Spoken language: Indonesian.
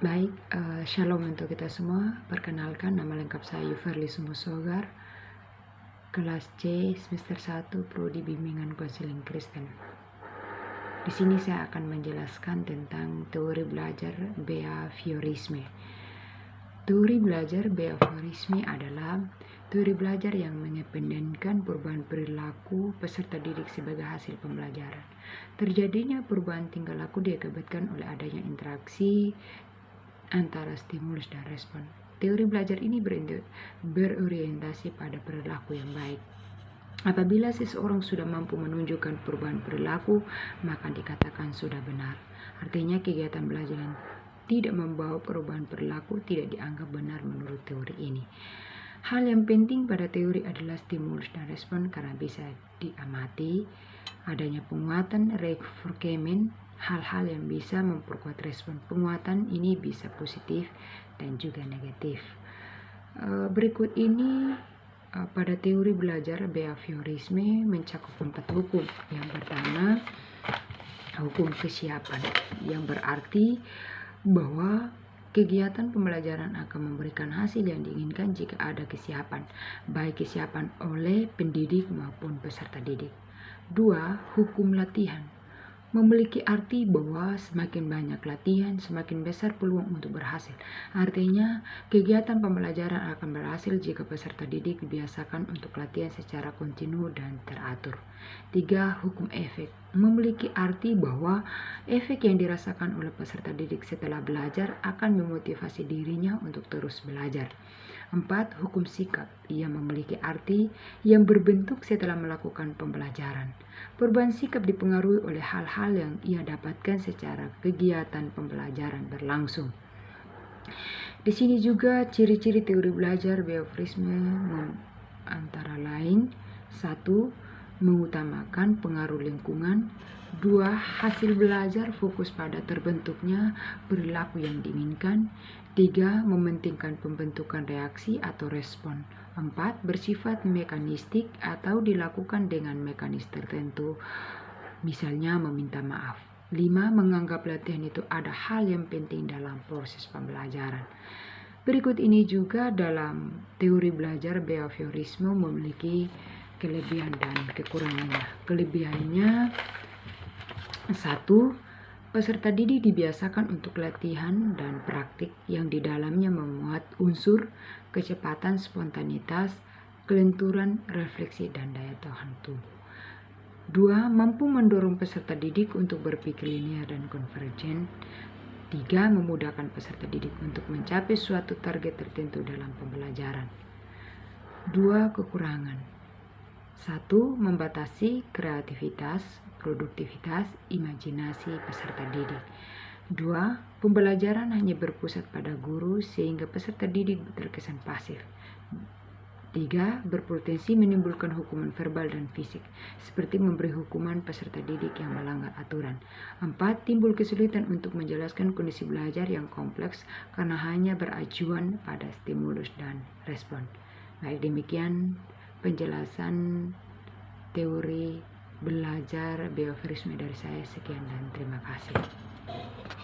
Baik, shalom untuk kita semua. Perkenalkan, nama lengkap saya Yuverly Sumosogar, kelas C, semester 1, Prodi Bimbingan Konseling Kristen. Di sini saya akan menjelaskan tentang teori belajar behaviorisme. Teori belajar behaviorisme adalah teori belajar yang mengedepankan perubahan perilaku peserta didik sebagai hasil pembelajaran. Terjadinya perubahan tingkah laku diakibatkan oleh adanya interaksi antara stimulus dan respon. Teori belajar ini berorientasi pada perilaku yang baik. Apabila seseorang sudah mampu menunjukkan perubahan perilaku, maka dikatakan sudah benar. Artinya kegiatan belajar yang tidak membawa perubahan perilaku tidak dianggap benar menurut teori ini. Hal yang penting pada teori adalah stimulus dan respon karena bisa diamati adanya penguatan reinforcement, hal-hal yang bisa memperkuat respon. Penguatan ini bisa positif dan juga negatif. Berikut ini pada teori belajar behaviorisme mencakup 4 hukum. Yang pertama, hukum kesiapan, yang berarti bahwa kegiatan pembelajaran akan memberikan hasil yang diinginkan jika ada kesiapan, baik kesiapan oleh pendidik maupun peserta didik. 2. Hukum latihan memiliki arti bahwa semakin banyak latihan, semakin besar peluang untuk berhasil. Artinya, kegiatan pembelajaran akan berhasil jika peserta didik dibiasakan untuk latihan secara kontinu dan teratur. 3. Hukum efek memiliki arti bahwa efek yang dirasakan oleh peserta didik setelah belajar akan memotivasi dirinya untuk terus belajar. 4. Hukum sikap yang memiliki arti yang berbentuk setelah melakukan pembelajaran. Perubahan sikap dipengaruhi oleh hal-hal yang ia dapatkan secara kegiatan pembelajaran berlangsung. Di sini juga ciri-ciri teori belajar behaviorisme antara lain: 1. Mengutamakan pengaruh lingkungan. 2. Hasil belajar fokus pada terbentuknya perilaku yang diinginkan. 3. Mementingkan pembentukan reaksi atau respon. 4. Bersifat mekanistik atau dilakukan dengan mekanisme tertentu, misalnya meminta maaf. 5. Menganggap latihan itu ada hal yang penting dalam proses pembelajaran. Berikut ini juga dalam teori belajar behaviorisme memiliki kelebihan dan kekurangannya. Kelebihannya: 1. Peserta didik dibiasakan untuk latihan dan praktik yang di dalamnya memuat unsur kecepatan, spontanitas, kelenturan, refleksi, dan daya tahan tubuh. 2. Mampu mendorong peserta didik untuk berpikir linear dan konvergen. 3. Memudahkan peserta didik untuk mencapai suatu target tertentu dalam pembelajaran. 2. Kekurangan: 1. Membatasi kreativitas, produktivitas, imajinasi peserta didik. 2. Pembelajaran hanya berpusat pada guru sehingga peserta didik terkesan pasif. 3. Berpotensi menimbulkan hukuman verbal dan fisik, seperti memberi hukuman peserta didik yang melanggar aturan. 4. Timbul kesulitan untuk menjelaskan kondisi belajar yang kompleks karena hanya beracuan pada stimulus dan respon. Baik, demikian penjelasan teori belajar behaviorisme dari saya. Sekian dan terima kasih.